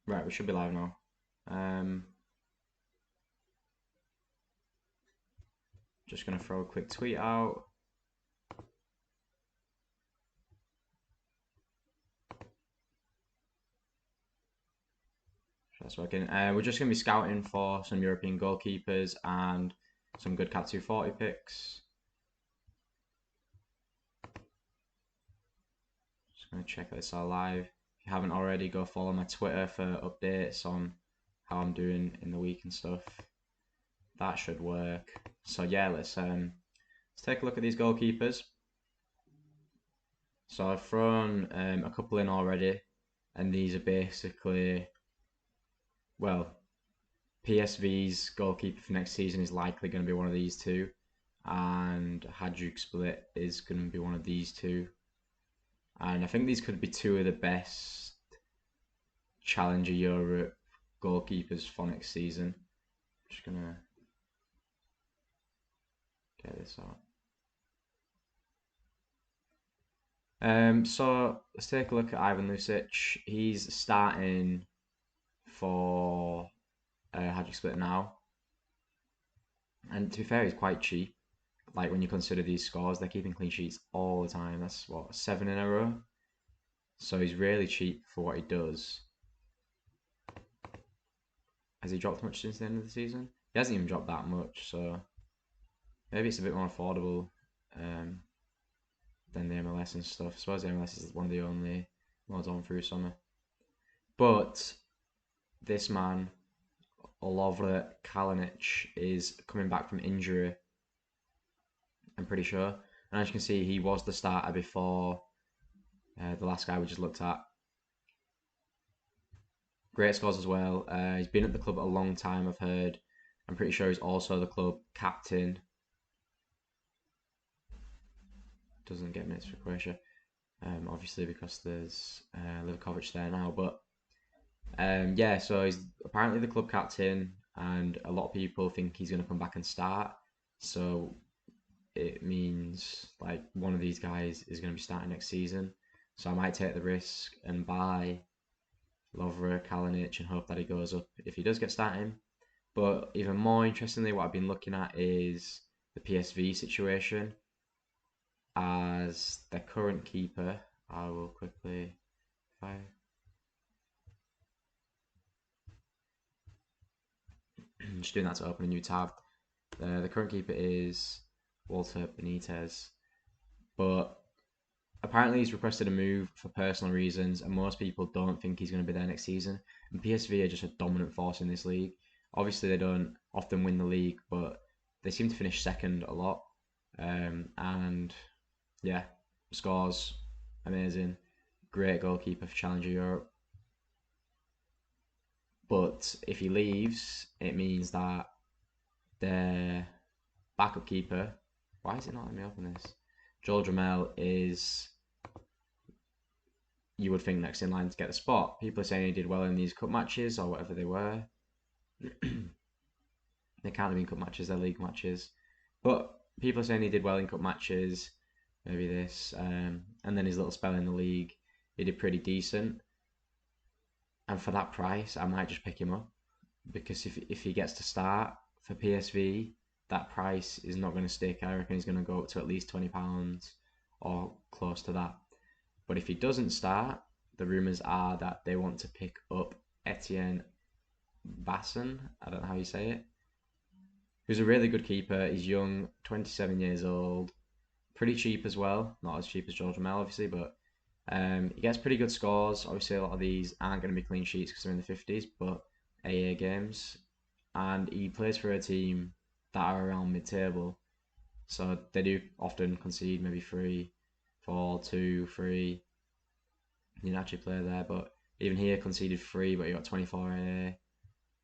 Right, we should be live now. Just gonna throw a quick tweet out. That's working. We're just gonna be scouting for some European goalkeepers and some good Cat 240 picks. Just gonna check this out live. If you haven't already, go follow my Twitter for updates on how I'm doing in the week and stuff. That should work. So yeah, let's take a look at these goalkeepers. So I've thrown a couple in already, and these are basically, well, PSV's goalkeeper for next season is likely going to be one of these two, and Hajduk split is going to be one of these two. And I think these could be two of the best Challenger Europe goalkeepers for next season. Just gonna get this out. So let's take a look at Ivan Lucic. He's starting for Hajduk split now, and to be fair, he's quite cheap. Like when you consider these scores, they're keeping clean sheets all the time. That's what, 7 in a row. So he's really cheap for what he does. Has he dropped much since the end of the season? He hasn't even dropped that much, so maybe it's a bit more affordable than the MLS and stuff. I suppose the MLS is one of the only modes on through summer. But this man, Lovre Kalinic, is coming back from injury, I'm pretty sure. And as you can see, he was the starter before the last guy we just looked at. Great scores as well. He's been at the club a long time, I've heard. I'm pretty sure he's also the club captain. Doesn't get minutes for Croatia, obviously, because there's Livkovic there now. But yeah, so he's apparently the club captain, and a lot of people think he's going to come back and start. So it means like one of these guys is going to be starting next season. So I might take the risk and buy Lovre Kalinic and hope that he goes up if he does get starting. But even more interestingly, what I've been looking at is the PSV situation, as their current keeper. I will quickly just doing that to open a new tab. The current keeper is Walter Benitez, but apparently he's requested a move for personal reasons, and most people don't think he's going to be there next season. And PSV are just a dominant force in this league. Obviously, they don't often win the league, but they seem to finish second a lot. And yeah, scores amazing. Great goalkeeper for Challenger Europe. But if he leaves, it means that their backup keeper, why is it not letting me open this? Joel Dramel is, you would think, next in line to get the spot. People are saying he did well in these cup matches or whatever they were. They can't have been cup matches, they're league matches. But people are saying he did well in cup matches, maybe this. And then his little spell in the league, he did pretty decent. And for that price, I might just pick him up. Because if he gets to start for PSV, that price is not going to stick. I reckon he's going to go up to at least £20 or close to that. But if he doesn't start, the rumours are that they want to pick up Etienne Basson, I don't know how you say it, who's a really good keeper. He's young, 27 years old, pretty cheap as well. Not as cheap as George Ramel, obviously, but he gets pretty good scores. Obviously, a lot of these aren't going to be clean sheets because they're in the 50s, but AA games. And he plays for a team that are around mid-table. So they do often concede maybe 3, 4, 2, 3. You can actually play there, but even here conceded 3, but you got 24 AA.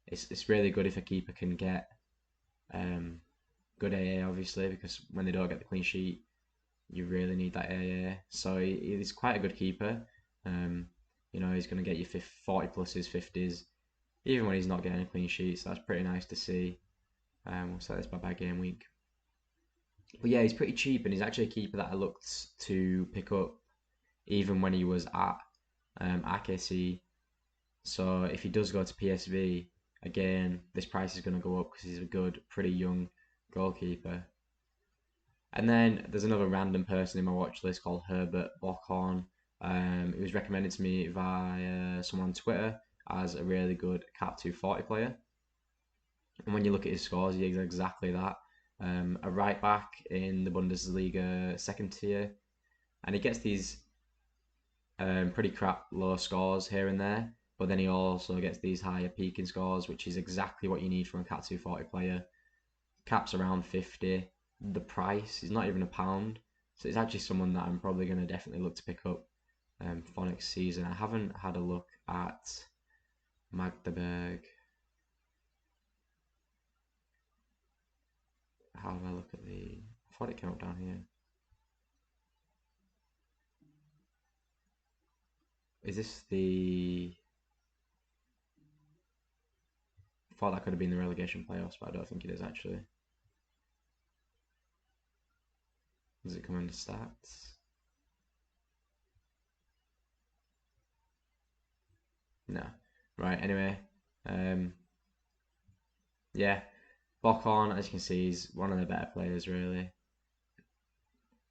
It's really good if a keeper can get good AA, obviously, because when they don't get the clean sheet, you really need that AA. So he's quite a good keeper. You know, he's going to get you 40 pluses, 50s, even when he's not getting a clean sheet. So that's pretty nice to see. We'll set this by game week. But yeah, he's pretty cheap, and he's actually a keeper that I looked to pick up even when he was at AKC. So if he does go to PSV, again, this price is going to go up because he's a good, pretty young goalkeeper. And then there's another random person in my watch list called Herbert Bockhorn. It was recommended to me via someone on Twitter as a really good Cap 240 player. And when you look at his scores, he is exactly that. A right back in the Bundesliga second tier. And he gets these pretty crap low scores here and there. But then he also gets these higher peaking scores, which is exactly what you need from a Cap 240 player. Cap's around 50. The price is not even £1. So it's actually someone that I'm probably going to definitely look to pick up for next season. I haven't had a look at Magdeburg. How do I look at the... I thought it came up down here. Is this the... I thought that could have been the relegation playoffs, but I don't think it is actually. Does it come into stats? No. Right, anyway. Yeah. Bockhorn, as you can see, is one of the better players, really.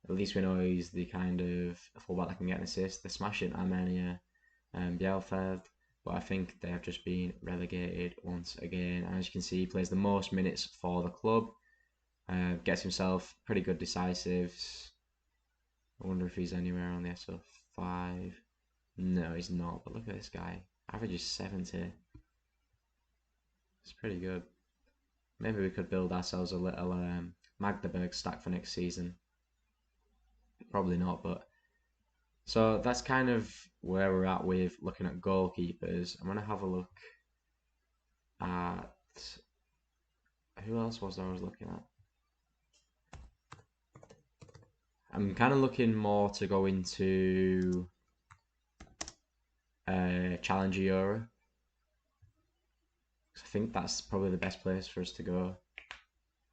At least we know he's the kind of fullback that can get an assist. They're smashing Armenia and Bielefeld, but I think they have just been relegated once again. And as you can see, he plays the most minutes for the club. Gets himself pretty good decisives. I wonder if he's anywhere on the SO5. No, he's not, but look at this guy. Average is 70. It's pretty good. Maybe we could build ourselves a little Magdeburg stack for next season. Probably not, but... So that's kind of where we're at with looking at goalkeepers. I'm going to have a look at... Who else was there I was looking at? I'm kind of looking more to go into Challenger Europe. I think that's probably the best place for us to go.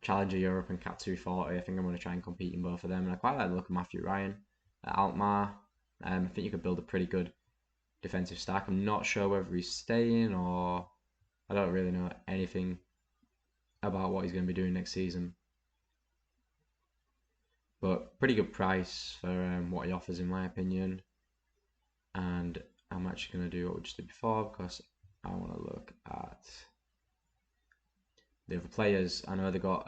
Challenger Europe and Cap 240. I think I'm going to try and compete in both of them. And I quite like the look of Matthew Ryan at Alkmaar. I think you could build a pretty good defensive stack. I'm not sure whether he's staying or... I don't really know anything about what he's going to be doing next season. But pretty good price for what he offers, in my opinion. And I'm actually going to do what we just did before because I want to look at the other players. I know they got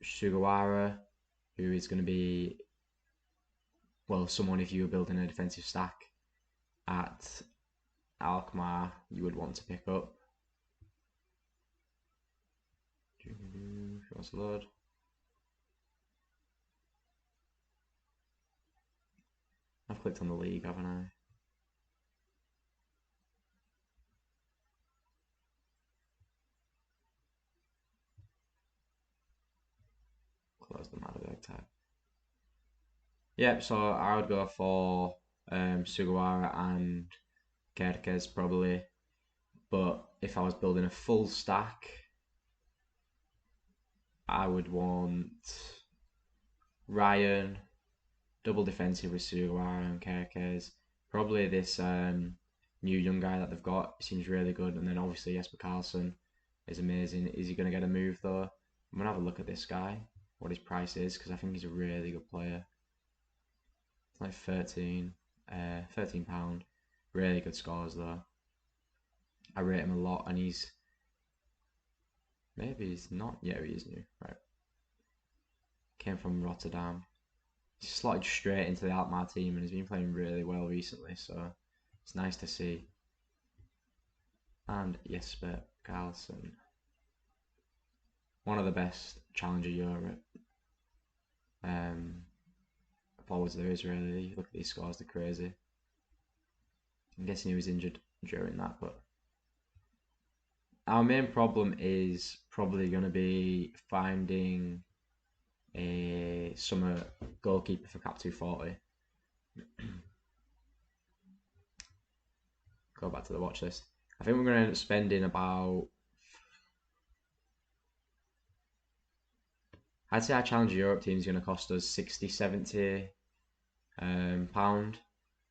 Sorare, who is going to be, well, someone if you were building a defensive stack at Alkmaar you would want to pick up. If you want to load. I've clicked on the league, haven't I? Close the Magdeburg tab. Yep, so I would go for Sugawara and Kerkez probably. But if I was building a full stack, I would want Ryan, double defensive with Sugawara and Kerkez. Probably this new young guy that they've got seems really good. And then obviously Jesper Karlsson is amazing. Is he going to get a move though? I'm going to have a look at this guy, what his price is, because I think he's a really good player. It's like £13. Really good scores though. I rate him a lot, and he's... Maybe he's not. Yeah, he is new. Right. Came from Rotterdam. He's slotted straight into the Alkmaar team and he's been playing really well recently, so it's nice to see. And Jesper Karlsson. One of the best Challenger Europe forwards there is, really. Look at these scores, they're crazy. I'm guessing he was injured during that, but our main problem is probably going to be finding a summer goalkeeper for Cap 240. Go back to the watch list. I think we're going to end up spending about... I'd say our Challenger Europe team is going to cost us £60-70 pound.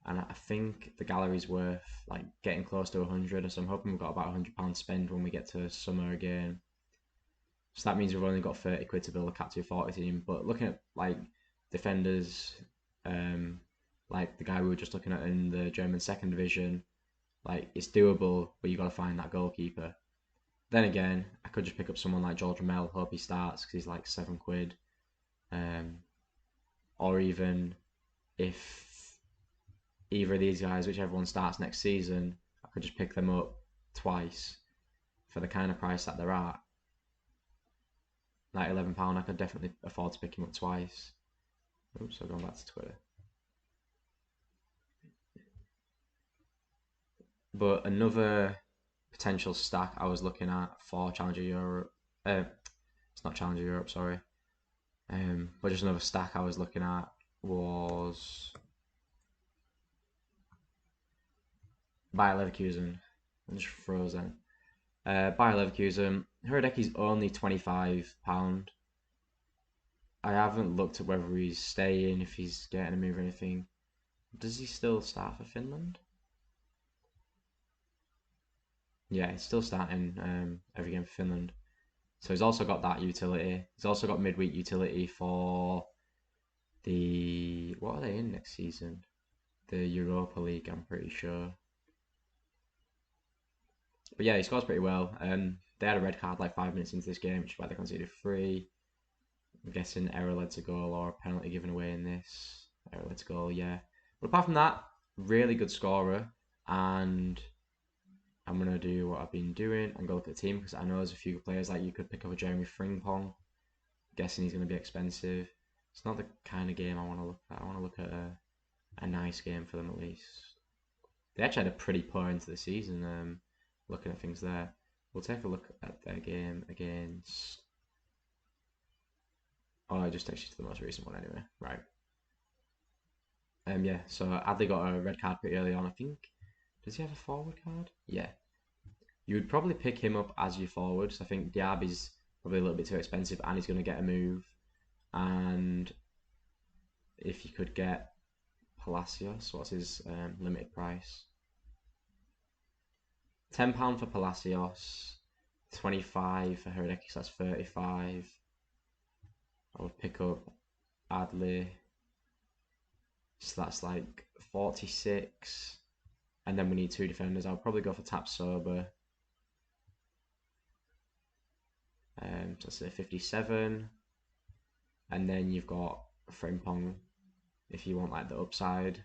and I think the gallery's worth like getting close to 100, so I'm hoping we've got about £100 spend when we get to summer again. So that means we've only got 30 quid to build a Cat 240 team. But looking at like defenders, like the guy we were just looking at in the German second division, like it's doable, but you got to find that goalkeeper. Then again, I could just pick up someone like George Ramel, hope he starts because he's like £7. Or even if either of these guys, whichever one starts next season, I could just pick them up twice for the kind of price that they're at. Like £11, I could definitely afford to pick him up twice. Oops, I'm going back to Twitter. But another potential stack I was looking at for Challenger Europe, it's not Challenger Europe, sorry. But just another stack I was looking at was Bayer Leverkusen. I'm just frozen. Bayer Leverkusen. Hradeki's only £25. I haven't looked at whether he's staying, if he's getting a move or anything. Does he still start for Finland? Yeah, he's still starting every game for Finland. So he's also got that utility. He's also got midweek utility for the... What are they in next season? The Europa League, I'm pretty sure. But yeah, he scores pretty well. They had a red card like 5 minutes into this game, which is why they conceded 3. I'm guessing error led to goal or penalty given away in this. Error led to goal, yeah. But apart from that, really good scorer. And I'm going to do what I've been doing and go look at the team because I know there's a few players like you could pick up a Jeremy Frimpong. I'm guessing he's going to be expensive. It's not the kind of game I want to look at. I want to look at a nice game for them at least. They actually had a pretty poor into the season, looking at things there. We'll take a look at their game against... Oh, I just texted you to the most recent one anyway. Right. Yeah, so Adley got a red card pretty early on, I think. Does he have a forward card? Yeah. You would probably pick him up as your forward. So I think Diaby's probably a little bit too expensive and he's going to get a move. And if you could get Palacios, what's his limited price? £10 for Palacios, 25 for Hradeky, so that's 35. I would pick up Adley, so that's like 46. And then we need 2 defenders. I'll probably go for Tapsoba. So let's say 57. And then you've got Frimpong if you want like the upside.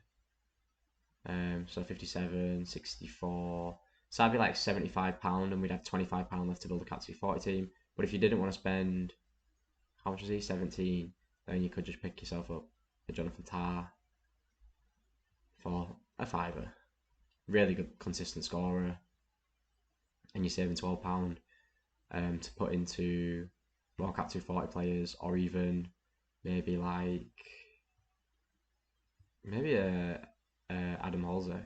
So 57, 64. So that'd be like £75 and we'd have £25 left to build a Cat 240 team. But if you didn't want to spend, how much was he? 17. Then you could just pick yourself up a Jonathan Tah for a £5. Really good, consistent scorer. And you're saving £12 to put into more Cat 240 players, or even maybe like Adam Holzek.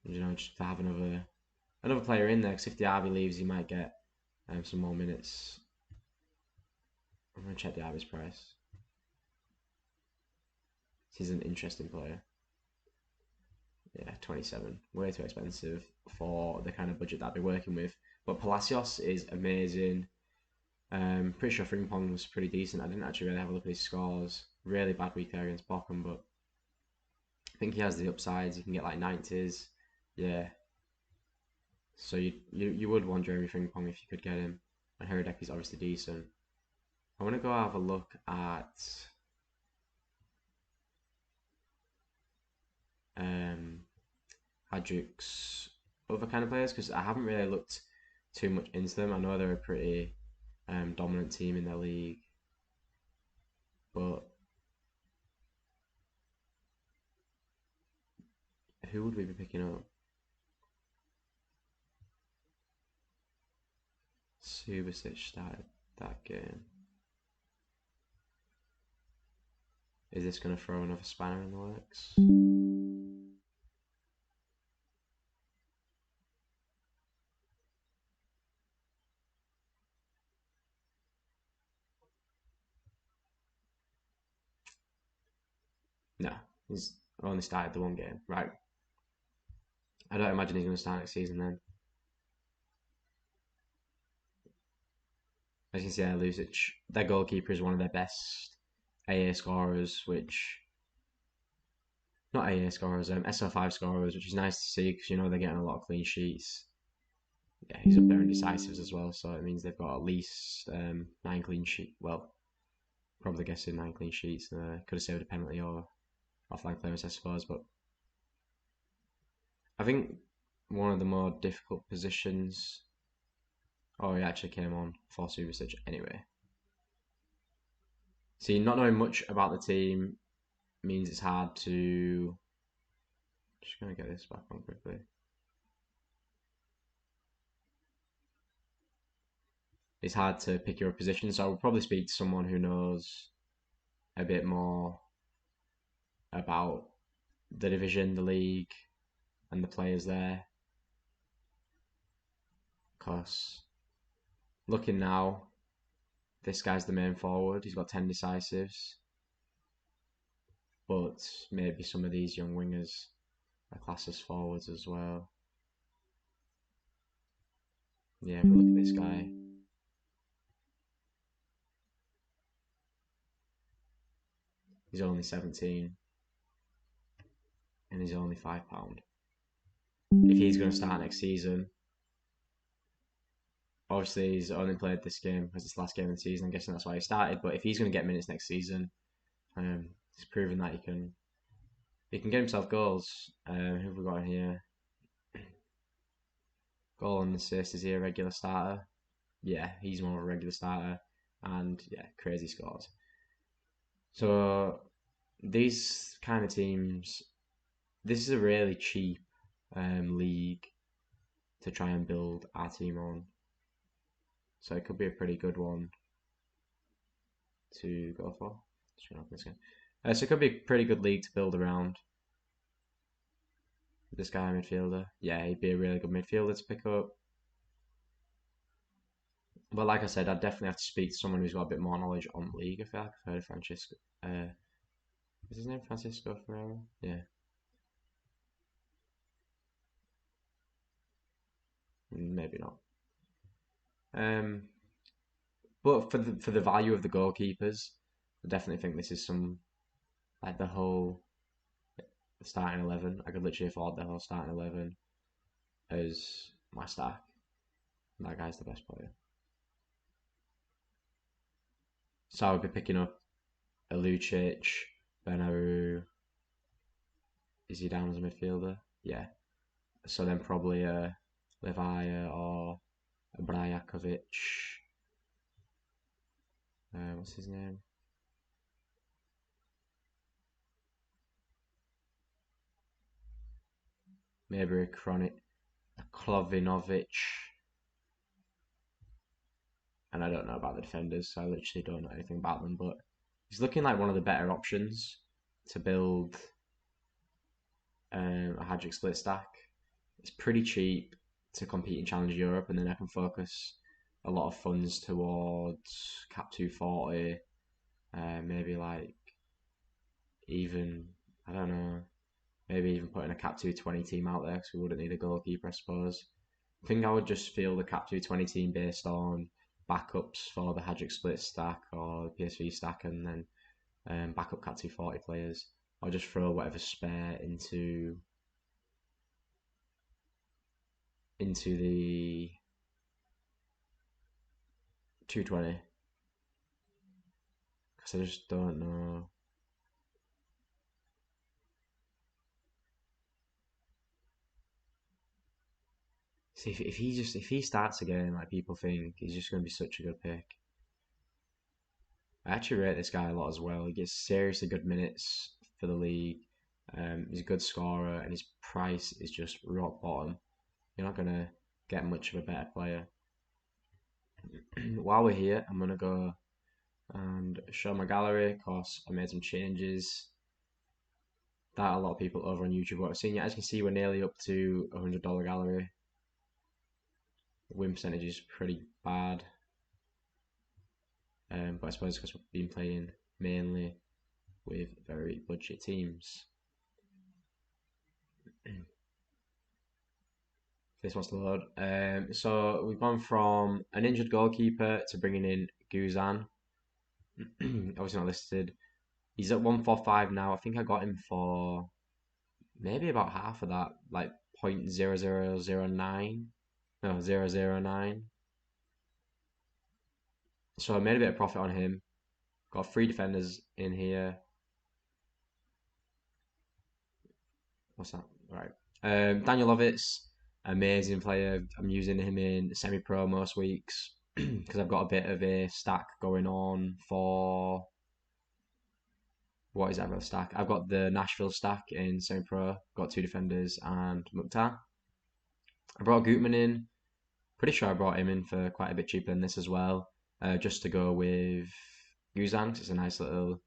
You know, just to have another player in there, because if Diaby leaves, you might get some more minutes. I'm going to check Diaby's price. He's an interesting player. Yeah, 27. Way too expensive for the kind of budget that I'd be working with. But Palacios is amazing. Pretty sure Frimpong was pretty decent. I didn't actually really have a look at his scores. Really bad week there against Bochum, but I think he has the upsides. You can get like 90s. Yeah. So you would want Jeremy Frimpong if you could get him. And Hradeky's obviously decent. I want to go have a look at Hajduk's other kind of players because I haven't really looked too much into them. I know they're a pretty dominant team in their league, but who would we be picking up? Subasic started that game. Is this going to throw another spanner in the works? He's only started the one game, right? I don't imagine he's going to start next season then. As you can see, Lucic, their goalkeeper is one of their best AA scorers, which not AA scorers, SL5 scorers, which is nice to see because they're getting a lot of clean sheets. Yeah, he's up there in decisives as well, so it means they've got at least 9 clean sheets. Well, probably guessing 9 clean sheets. Could have saved a penalty or offline clearance, I suppose, but I think one of the more difficult positions. Oh, he actually came on for Subasic anyway. See, not knowing much about the team means it's hard to. Just gonna get this back on quickly. It's hard to pick your position, so I would probably speak to someone who knows a bit more about the division, the league, and the players there. Because looking now, this guy's the main forward. He's got 10 decisives, but maybe some of these young wingers are classed as forwards as well. Yeah, but look at this guy. He's only 17 and he's only £5. If he's going to start next season, obviously he's only played this game because it's the last game of the season. I'm guessing that's why he started. But if he's going to get minutes next season, he's proven that he can get himself goals. Who have we got in here? Goal and assist. Is he a regular starter? Yeah, he's more of a regular starter, and yeah, crazy scores. So these kind of teams, this is a really cheap league to try and build our team on. So it could be a pretty good one to go for. So it could be a pretty good league to build around. This guy, midfielder. Yeah, he'd be a really good midfielder to pick up. But like I said, I'd definitely have to speak to someone who's got a bit more knowledge on the league. I feel like I've heard of Francisco. Is his name Francisco Ferreira? Yeah. Maybe not. But for the value of the goalkeepers, I definitely think this is some like the whole starting 11. I could literally afford the whole starting 11 as my stack. That guy's the best player. So I would be picking up a Lucic, Benaru. Is he down as a midfielder? Yeah. So then probably a Levaya or a Brajakovic. What's his name? Maybe a Klovinovic. And I don't know about the defenders, so I literally don't know anything about them. But he's looking like one of the better options to build a Hajduk split stack. It's pretty cheap to compete in Challenge Europe, and then I can focus a lot of funds towards Cap 240. Maybe like even, I don't know, maybe even putting a Cap 220 team out there because we wouldn't need a goalkeeper, I suppose. I think I would just field the Cap 220 team based on backups for the Hajduk split stack or the PSV stack, and then backup Cap 240 players. I'll just throw whatever spare into the 220 because I just don't know. See, if he starts again, like people think he's just going to be such a good pick. I actually rate this guy a lot as well. He gets seriously good minutes for the league. He's a good scorer, and his price is just rock bottom. You're not going to get much of a better player. While we're here, I'm going to go and show my gallery. Of course, I made some changes that a lot of people over on YouTube won't have seen yet. As you can see, we're nearly up to $100 gallery. The win percentage is pretty bad. But I suppose because we've been playing mainly with very budget teams. This wants to load. So we've gone from an injured goalkeeper to bringing in Guzan. Obviously not listed. He's at 145 now. I think I got him for maybe about half of that, like 0.0009. No, 009. So I made a bit of profit on him. Got 3 defenders in here. What's that? Right. Daniel Lovitz, amazing player. I'm using him in semi-pro most weeks because I've got a bit of a stack going on for what is that real stack? I've got the Nashville stack in semi-pro. Got 2 defenders and Mukhtar. I brought Gutman in. Pretty sure I brought him in for quite a bit cheaper than this as well, just to go with Guzan. It's a nice little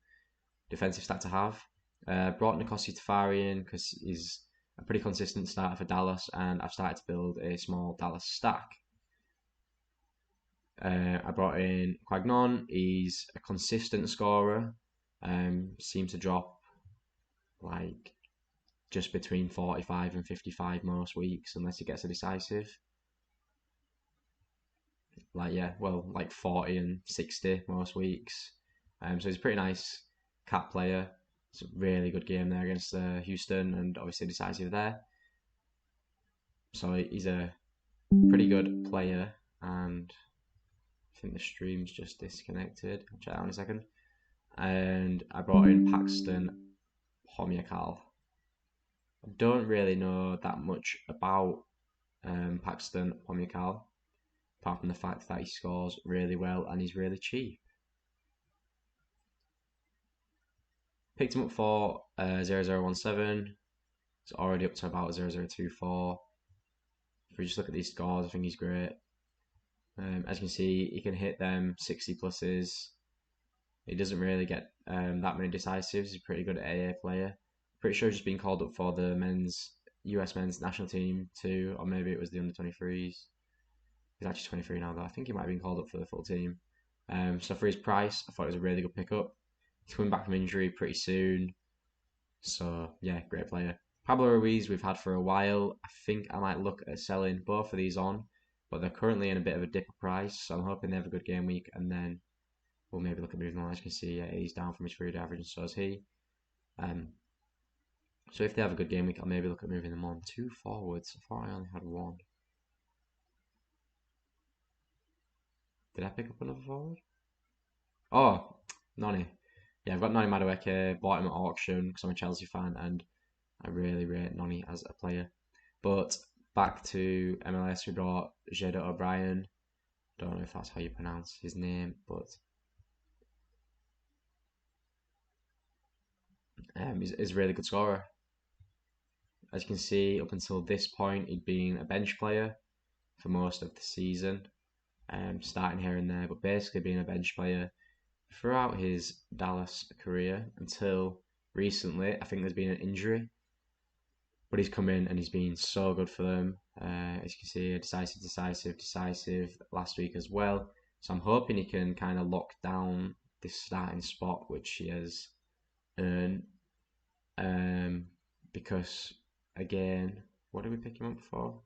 defensive stat to have. Brought Nikosi Tafari in because he's a pretty consistent starter for Dallas, and I've started to build a small Dallas stack. I brought in Quagnon. He's a consistent scorer. Seems to drop like just between 45 and 55 most weeks, unless he gets a decisive. Like 40 and 60 most weeks. So he's a pretty nice cap player. It's a really good game there against Houston, and obviously decisive there. So he's a pretty good player, and I think the stream's just disconnected. I'll check that in a second. And I brought in Paxton Pomykal. I don't really know that much about Paxton Pomykal, apart from the fact that he scores really well and he's really cheap. Picked him up for 0017. It's already up to about 0024. If we just look at these scores, I think he's great. As you can see, he can hit them 60 pluses. He doesn't really get that many decisives. He's a pretty good AA player. Pretty sure he's just been called up for the US men's national team too, or maybe it was the under 23s. He's actually 23 now though. I think he might have been called up for the full team. So for his price, I thought it was a really good pickup. He's coming back from injury pretty soon. So yeah, great player. Pablo Ruiz we've had for a while. I think I might look at selling both of these on, but they're currently in a bit of a dipper price, so I'm hoping they have a good game week, and then we'll maybe look at moving on. As you can see, he's down from his 3-day average, and so is he. So if they have a good game week, I'll maybe look at moving them on. 2 forwards. I thought I only had 1. Did I pick up another forward? Oh, Noni. Yeah, I've got Noni Madueke. Bought him at auction because I'm a Chelsea fan, and I really rate Noni as a player. But back to MLS, we brought Jada O'Brien. Don't know if that's how you pronounce his name, but he's a really good scorer. As you can see, up until this point, he'd been a bench player for most of the season, starting here and there, but basically being a bench player throughout his Dallas career until recently. I think there's been an injury, but he's come in and he's been so good for them. As you can see, decisive last week as well. So I'm hoping he can kind of lock down this starting spot, which he has earned. Because again, what did we pick him up for?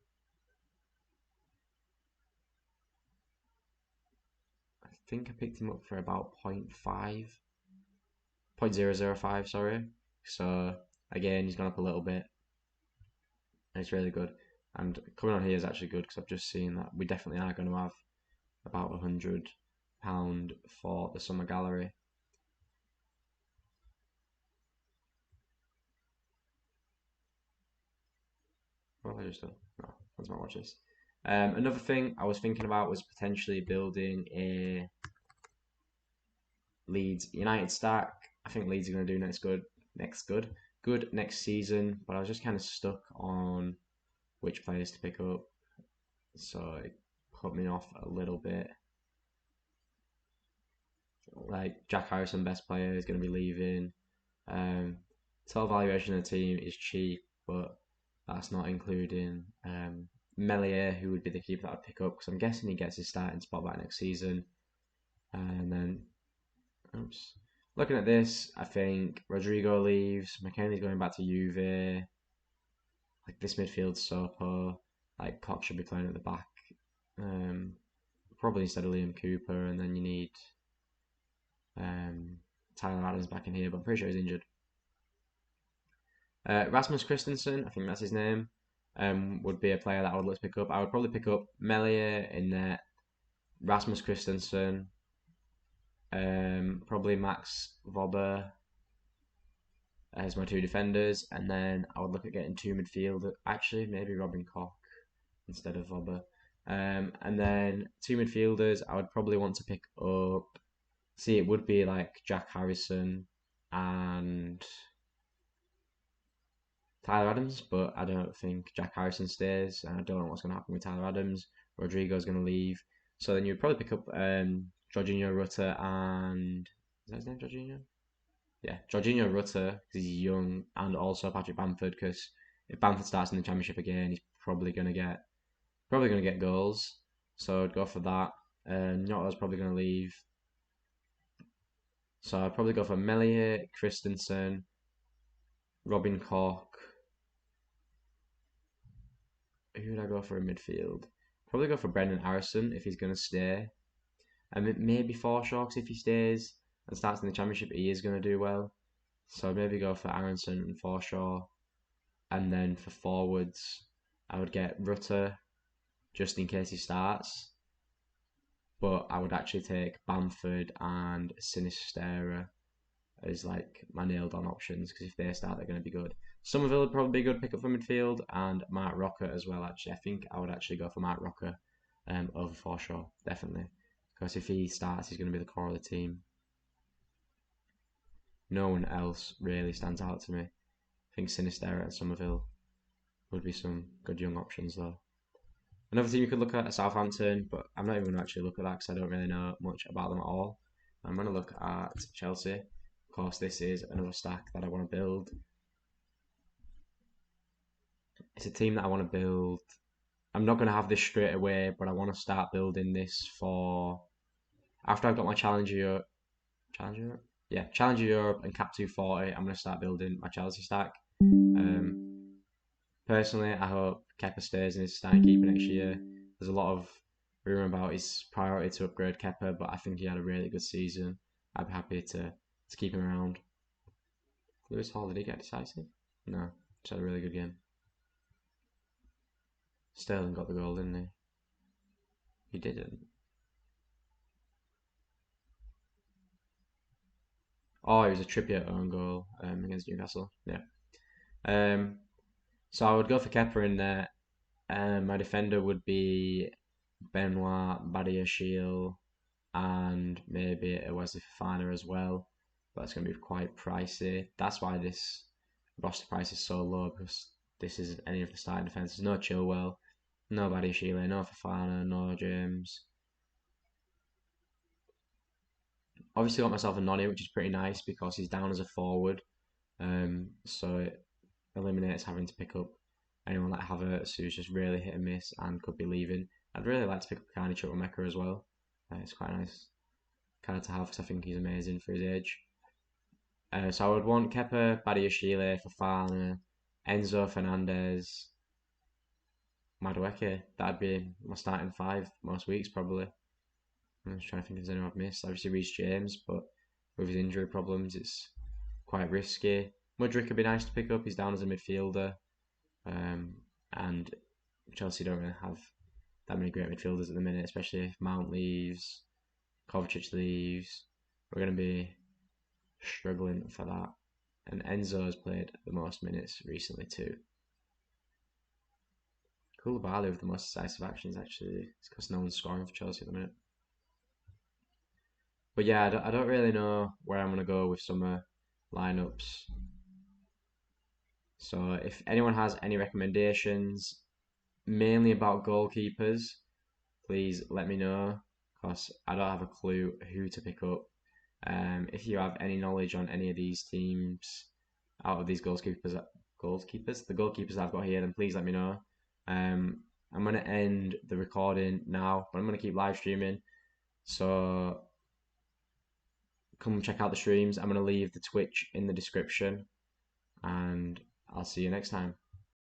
I think I picked him up for about 0.005, sorry. So again, he's gone up a little bit. And it's really good. And coming on here is actually good because I've just seen that we definitely are going to have about £100 for the summer gallery. What have I just done? No, let's not watch this. Another thing I was thinking about was potentially building a Leeds United stack. I think Leeds are going to do good next season, but I was just kind of stuck on which players to pick up, so it put me off a little bit. Like Jack Harrison, best player, is going to be leaving. Total valuation of the team is cheap, but that's not including Melier, who would be the keeper that I'd pick up, because I'm guessing he gets his starting spot back next season. And then, looking at this, I think Rodrigo leaves. McKennie's going back to Juve. Like, this midfield's so poor. like Cox should be playing at the back, probably instead of Liam Cooper, and then you need Tyler Adams back in here, but I'm pretty sure he's injured. Rasmus Christensen, I think that's his name, would be a player that I would look to pick up. I would probably pick up Melier in there, Rasmus Christensen, probably Max Vobber as my two defenders, and then I would look at getting two midfielders. Actually, maybe Robin Koch instead of Vobber. And then two midfielders, I would probably want to pick up. See, it would be like Jack Harrison and Tyler Adams, but I don't think Jack Harrison stays, and I don't know what's going to happen with Tyler Adams. Rodrigo's going to leave, so then you'd probably pick up Jorginho Rutter and is that his name, Jorginho? Yeah, Jorginho Rutter because he's young, and also Patrick Bamford because if Bamford starts in the Championship again, he's probably going to get goals. So I'd go for that. Nyoto's probably going to leave, so I'd probably go for Melier, Christensen, Robin Koch. Who would I go for in midfield? Probably go for Brendan Harrison if he's going to stay. And maybe Forshaw, if he stays and starts in the Championship, he is going to do well. So I'd maybe go for Aronson and Forshaw. And then for forwards, I would get Rutter just in case he starts. But I would actually take Bamford and Sinistera as like my nailed on options because if they start, they're going to be good. Somerville would probably be a good pickup for midfield, and Mark Rocker as well. Actually, I think I would actually go for Mark Rocker over Forshaw, definitely, because if he starts, he's going to be the core of the team. No one else really stands out to me. I think Sinistera and Somerville would be some good young options though. Another team you could look at is Southampton, but I'm not even going to actually look at that because I don't really know much about them at all. I'm going to look at Chelsea. Of course, this is another stack that I want to build. It's a team that I want to build. I'm not going to have this straight away, but I want to start building this for after I've got my Challenger Europe. Challenger Europe and Cap 240. I'm going to start building my Chelsea stack. Personally, I hope Kepa stays in his starting keeper next year. There's a lot of rumour about his priority to upgrade Kepa, but I think he had a really good season. I'd be happy to keep him around. Lewis Hall, did he get decisive? No, just had a really good game. Sterling got the goal, didn't he? He didn't. Oh, it was a Trippier own goal against Newcastle. Yeah. So I would go for Kepa in there. My defender would be Benoit, Badiashile, and maybe a Wesley Fofana as well. But it's going to be quite pricey. That's why this roster price is so low, because this isn't any of the starting defences. No Chilwell, no Badiashile, no Fofana, no James. Obviously got myself a Noni, which is pretty nice because he's down as a forward. So it eliminates having to pick up anyone like Havertz who's just really hit and miss and could be leaving. I'd really like to pick up Carney Chukwuemeka as well. It's quite a nice card to have because I think he's amazing for his age. So I would want Kepa, Badiashile, Fofana, Enzo Fernandez, Madueke. That'd be my starting five most weeks probably. I'm just trying to think if there's anyone I've missed. Obviously Reece James, but with his injury problems, it's quite risky. Mudryk would be nice to pick up. He's down as a midfielder, and Chelsea don't really have that many great midfielders at the minute, especially if Mount leaves, Kovacic leaves. We're going to be struggling for that. And Enzo has played the most minutes recently too. Koulibaly with the most decisive actions actually. It's because no one's scoring for Chelsea at the minute. But yeah, I don't really know where I'm going to go with summer lineups. So if anyone has any recommendations, mainly about goalkeepers, please let me know because I don't have a clue who to pick up. If you have any knowledge on any of these teams out of these goalkeepers I've got here, then please let me know. I'm going to end the recording now, but I'm going to keep live streaming. So come check out the streams. I'm going to leave the Twitch in the description, and I'll see you next time.